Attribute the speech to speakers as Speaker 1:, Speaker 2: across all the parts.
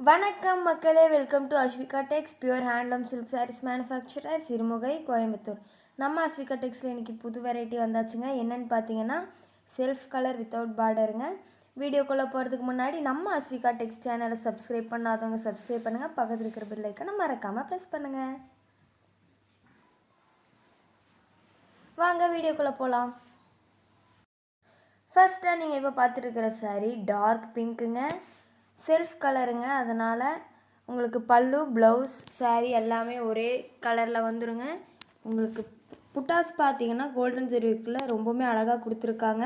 Speaker 1: வணக்கம் மக்களே, welcome to Asvika Tex, pure handloom silk sarees manufacturer, Sirumugai, Coimbatore. நம்ம Asvika Texல இன்றைக்கி புது வெரைட்டி வந்தாச்சுங்க. என்னென்னு பார்த்தீங்கன்னா செல்ஃப் கலர் வித்தவுட் பார்டருங்க. வீடியோக்குள்ளே போகிறதுக்கு முன்னாடி நம்ம Asvika Tex சேனலை சப்ஸ்கிரைப் பண்ணாதவங்க சப்ஸ்கிரைப் பண்ணுங்கள். பக்கத்தில் இருக்கிற பெல் ஐக்கனை மறக்காமல் ப்ரெஸ் பண்ணுங்கள். வாங்க வீடியோக்குள்ளே போகலாம். ஃபர்ஸ்ட்டாக நீங்கள் இப்போ பார்த்துருக்கிற சாரீ டார்க் பிங்க்குங்க, செல்ஃப் கலருங்க. அதனால் உங்களுக்கு பல்லு, ப்ளவுஸ், சாரீ எல்லாமே ஒரே கலரில் வந்துடுங்க. உங்களுக்கு புட்டாஸ் பார்த்தீங்கன்னா கோல்டன் ஜெரிக்குள்ளே ரொம்பவுமே அழகாக கொடுத்துருக்காங்க.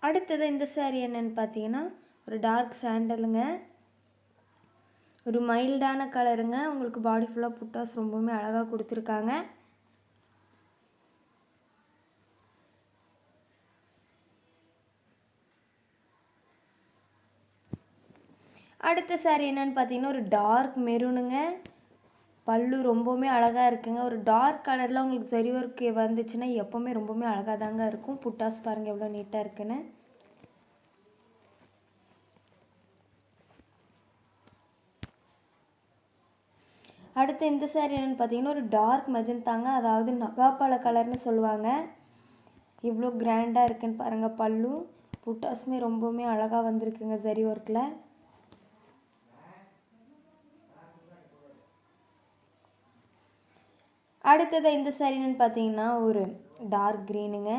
Speaker 1: அடுத்தது இந்த சாரீ என்னென்னு பார்த்தீங்கன்னா ஒரு டார்க் சாண்டலுங்க, ஒரு மைல்டான கலருங்க. உங்களுக்கு பாடி ஃபுல்லாக புட்டாஸ் ரொம்பவுமே அழகாக கொடுத்துருக்காங்க. அடுத்த சாரீ என்னென்னு பார்த்தீங்கன்னா ஒரு டார்க் மெரூனுங்க. பல்லு ரொம்பவுமே அழகாக இருக்குங்க. ஒரு டார்க் கலரில் உங்களுக்கு சரி ஒர்க் வந்துச்சுன்னா எப்போவுமே ரொம்பவுமே அழகாக தாங்க இருக்கும். புட்டாஸ் பாருங்கள் எவ்வளோ நீட்டாக இருக்குன்னு. அடுத்து இந்த சாரீ என்னென்னு பார்த்தீங்கன்னா ஒரு டார்க் மெஜந்தாங்க, அதாவது நகாப்பழ கலர்னு சொல்லுவாங்க. இவ்வளோ கிராண்டாக இருக்குன்னு பாருங்கள். பல்லு புட்டாஸுமே ரொம்பவுமே அழகாக வந்திருக்குங்க சரி ஒர்க்கில். அடுத்தது இந்த சாரீ என்னென்னு பார்த்தீங்கன்னா ஒரு டார்க் க்ரீனுங்க,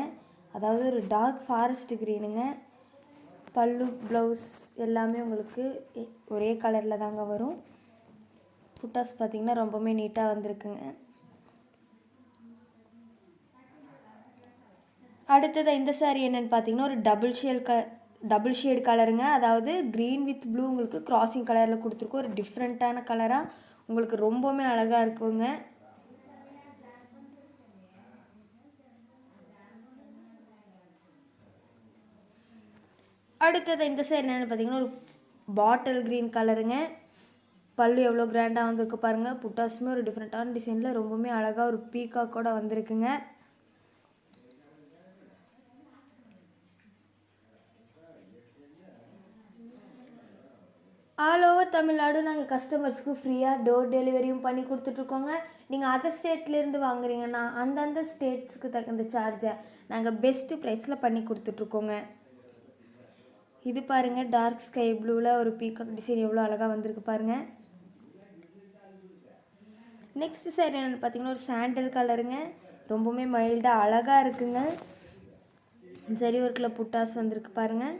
Speaker 1: அதாவது ஒரு டார்க் ஃபாரஸ்ட் க்ரீனுங்க. பல்லு, ப்ளவுஸ் எல்லாமே உங்களுக்கு ஒரே கலரில் தாங்க வரும். புட்டாஸ் பார்த்திங்கன்னா ரொம்பவுமே நீட்டாக வந்திருக்குங்க. அடுத்தது இந்த சாரீ என்னென்னு பார்த்தீங்கன்னா ஒரு டபுள் ஷேட் கலருங்க, அதாவது க்ரீன் வித் ப்ளூ உங்களுக்கு கிராசிங் கலரில் கொடுத்துருக்கோம். ஒரு டிஃப்ரெண்ட்டான கலராக உங்களுக்கு ரொம்பவுமே அழகாக இருக்குங்க. அடுத்தது இந்த சைடு என்னென்னு பார்த்தீங்கன்னா ஒரு பாட்டில் க்ரீன் கலருங்க. பல்லு எவ்வளோ கிராண்டாக வந்திருக்கு பாருங்கள். புட்டாஸுமே ஒரு டிஃப்ரெண்ட்டான டிசைனில் ரொம்பவுமே அழகாக ஒரு பீக்காக் கூட வந்திருக்குங்க. ஆல் ஓவர் தமிழ்நாடு நாங்கள் கஸ்டமர்ஸ்க்கு ஃப்ரீயாக டோர் டெலிவரியும் பண்ணி கொடுத்துட்ருக்கோங்க. நீங்கள் அதர் ஸ்டேட்லேருந்து வாங்குறீங்கன்னா அந்தந்த ஸ்டேட்ஸுக்கு தகுந்த சார்ஜை நாங்கள் பெஸ்ட்டு ப்ரைஸில் பண்ணி கொடுத்துட்ருக்கோங்க. இது பாருங்கள் டார்க் ஸ்கை ப்ளூவில் ஒரு பீகாக் டிசைன் எவ்வளோ அழகாக வந்திருக்கு பாருங்கள். நெக்ஸ்ட் சாரீ என்னென்னு பார்த்தீங்கன்னா ஒரு சாண்டல் கலருங்க, ரொம்பவுமே மைல்டாக அழகாக இருக்குங்க. சரி ஒர்க்கில் புட்டாஸ் வந்திருக்கு பாருங்கள்.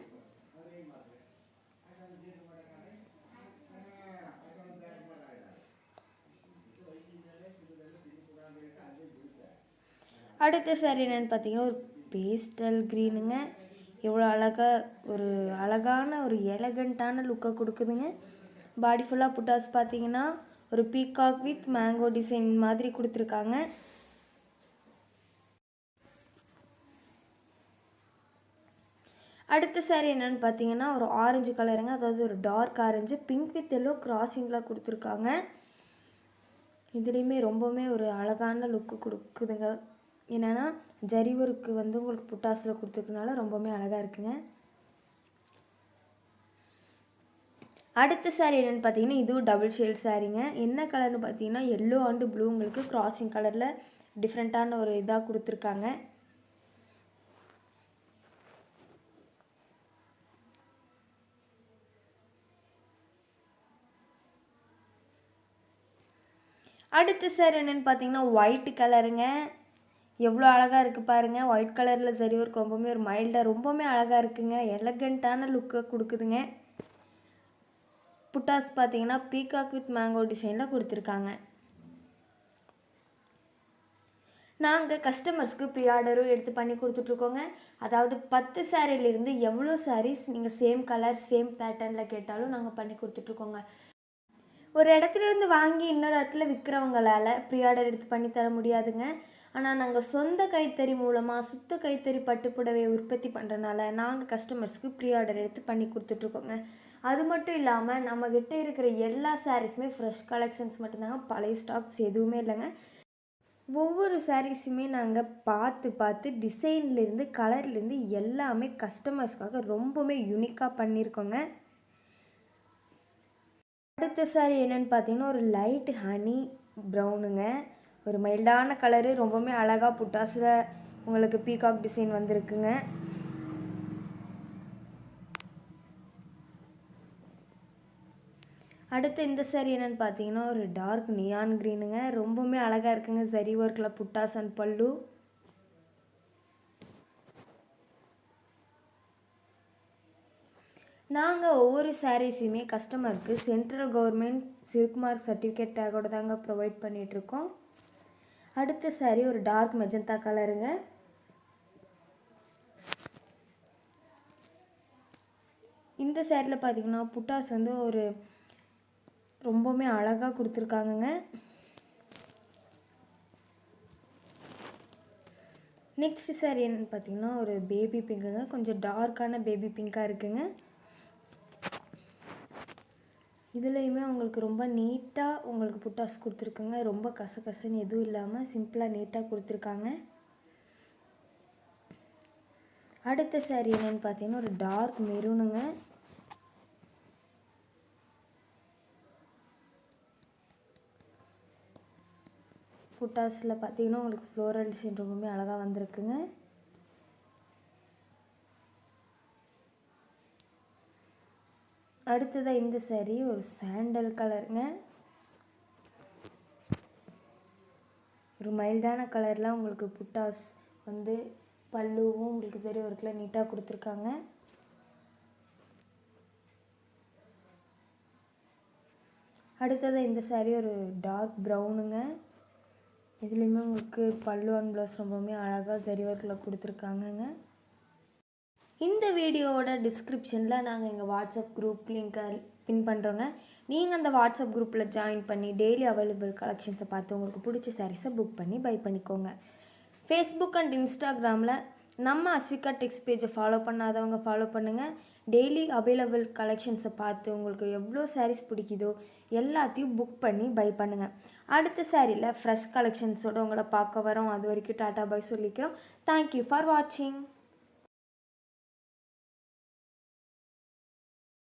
Speaker 1: அடுத்த சாரீ என்னென்னு பார்த்தீங்கன்னா ஒரு பேஸ்டல் க்ரீனுங்க, எவ்வளோ அழகான ஒரு எலகண்ட்டான லுக்கை கொடுக்குதுங்க. பாடி ஃபுல்லாக புட்டாஸ் பார்த்தீங்கன்னா ஒரு பீகாக் வித் மேங்கோ டிசைன் மாதிரி கொடுத்துருக்காங்க. அடுத்த சாரீ என்னென்னு பார்த்தீங்கன்னா ஒரு ஆரஞ்சு கலருங்க, அதாவது ஒரு dark orange pink with yellow கிராசிங்கில் கொடுத்துருக்காங்க. இதுலேயுமே ரொம்பவுமே ஒரு அழகான லுக்கு கொடுக்குதுங்க. என்னென்னா ஜரி ஒர்க்கு வந்து உங்களுக்கு புட்டாஸில் கொடுத்துருக்கனால ரொம்பவுமே அழகாக இருக்குங்க. அடுத்த சாரீ என்னென்னு பார்த்தீங்கன்னா இதுவும் டபுள் ஷேட் சாரீங்க. என்ன கலர்னு பார்த்தீங்கன்னா எல்லோ அண்டு ப்ளூ உங்களுக்கு கிராசிங் கலரில் டிஃப்ரெண்ட்டான ஒரு இதாக கொடுத்துருக்காங்க. அடுத்த சாரீ என்னென்னு பார்த்தீங்கன்னா ஒயிட் கலருங்க, எவ்வளோ அழகாக இருக்குது பாருங்கள். ஒயிட் கலரில் சரி ஒர்க் ரொம்பவுமே ஒரு மைல்டாக ரொம்பவுமே அழகாக இருக்குங்க. எலகண்ட்டான லுக்கை கொடுக்குதுங்க. புட்டாஸ் பார்த்தீங்கன்னா பீகாக் வித் மேங்கோ டிசைனில் கொடுத்துருக்காங்க. நாங்கள் கஸ்டமர்ஸ்க்கு ப்ரீ ஆர்டரும் எடுத்து பண்ணி கொடுத்துட்ருக்கோங்க. அதாவது 10 சாரீலேருந்து எவ்வளோ சாரீஸ் நீங்கள் சேம் கலர் சேம் பேட்டர்னில் கேட்டாலும் நாங்கள் பண்ணி கொடுத்துட்ருக்கோங்க. ஒரு இடத்துலேருந்து வாங்கி இன்னொரு இடத்துல விற்கிறவங்களால ப்ரீ ஆர்டர் எடுத்து பண்ணி தர முடியாதுங்க. ஆனால் நாங்கள் சொந்த கைத்தறி மூலமாக சுத்த கைத்தறி பட்டுப்புடவை உற்பத்தி பண்ணுறனால நாங்கள் கஸ்டமர்ஸ்க்கு ப்ரீ ஆர்டர் எடுத்து பண்ணி கொடுத்துட்ருக்கோங்க. அது மட்டும் இல்லாமல் நம்மக்கிட்ட இருக்கிற எல்லா சாரீஸுமே ஃப்ரெஷ் கலெக்ஷன்ஸ் மட்டும்தாங்க, பழைய ஸ்டாக்ஸ் எதுவுமே இல்லைங்க. ஒவ்வொரு சாரீஸுமே நாங்கள் பார்த்து டிசைன்லேருந்து கலர்லேருந்து எல்லாமே கஸ்டமர்ஸ்க்காக ரொம்பவுமே யூனிக்காக பண்ணியிருக்கோங்க. அடுத்த சாரீ என்னென்னு பார்த்தீங்கன்னா ஒரு லைட் ஹனி ப்ரௌனுங்க. ஒரு மைல்டான கலரு, ரொம்பவுமே அழகாக புட்டாஸில் உங்களுக்கு பீகாக் டிசைன் வந்திருக்குங்க. அடுத்து இந்த சாரீ என்னென்னு பார்த்தீங்கன்னா ஒரு டார்க் நியான் க்ரீனுங்க. ரொம்பவுமே அழகாக இருக்குங்க. சரி ஒர்க்கில் புட்டாஸ் அண்ட் பல்லு. நாங்கள் ஒவ்வொரு சாரீஸுமே கஸ்டமருக்கு central government silk mark certificate டேக்கோட தாங்க ப்ரொவைட் பண்ணிகிட்ருக்கோம். அடுத்த சாரீ ஒரு டார்க் மெஜந்தா கலருங்க. இந்த சாரியில் பார்த்தீங்கன்னா புட்டாஸ் வந்து ஒரு ரொம்பவுமே அழகாக கொடுத்துருக்காங்கங்க. நெக்ஸ்ட் சாரீ என்னென்னு பார்த்தீங்கன்னா ஒரு பேபி பிங்க்குங்க. கொஞ்சம் டார்க்கான பேபி பிங்காக இருக்குங்க. இதுலேயுமே உங்களுக்கு ரொம்ப நீட்டாக உங்களுக்கு புட்டாஸ் கொடுத்துருக்குங்க. ரொம்ப கசகசன்னு எதுவும் இல்லாமல் சிம்பிளாக நீட்டாக கொடுத்துருக்காங்க. அடுத்த சாரீ என்னென்னு பார்த்தீங்கன்னா ஒரு டார்க் மெரூனுங்க. புட்டாஸில் பார்த்தீங்கன்னா உங்களுக்கு ஃப்ளோரல் டிசைன் ரொம்பவுமே அழகாக வந்திருக்குங்க. அடுத்ததாக இந்த சாரீ ஒரு சாண்டல் கலருங்க. ஒரு மைல்டான கலரில் உங்களுக்கு புட்டாஸ் வந்து பல்லுவும் உங்களுக்கு சரி ஒர்க்கில் நீட்டாக கொடுத்துருக்காங்க. அடுத்ததாக இந்த சாரீ ஒரு டார்க் ப்ரௌனுங்க. இதுலேயுமே உங்களுக்கு பல்லு அண்ட் ப்ளவுஸ் ரொம்பவுமே அழகாக சரி ஒர்க்கில் கொடுத்துருக்காங்கங்க. இந்த வீடியோவோட டிஸ்கிரிப்ஷனில் நாங்கள் எங்கள் வாட்ஸ்அப் குரூப் லிங்க்கை பின் பண்ணுறோங்க. நீங்கள் அந்த வாட்ஸ்அப் குரூப்பில் ஜாயின் பண்ணி டெய்லி அவைலபிள் கலெக்ஷன்ஸை பார்த்து உங்களுக்கு பிடிச்ச சாரீஸை புக் பண்ணி பை பண்ணிக்கோங்க. ஃபேஸ்புக் அண்ட் இன்ஸ்டாகிராமில் நம்ம அஸ்விகா டெக்ஸ் பேஜை ஃபாலோ பண்ணாதவங்க ஃபாலோ பண்ணுங்கள். டெய்லி அவைலபிள் கலெக்ஷன்ஸை பார்த்து உங்களுக்கு எவ்வளோ சாரீஸ் பிடிக்குதோ எல்லாத்தையும் புக் பண்ணி பை பண்ணுங்கள். அடுத்த சாரியில் ஃப்ரெஷ் கலெக்ஷன்ஸோடு உங்களை பார்க்க வரோம். அது வரைக்கும் டாட்டா பாய் சொல்லிக்கிறோம். தேங்க்யூ ஃபார் வாட்சிங்.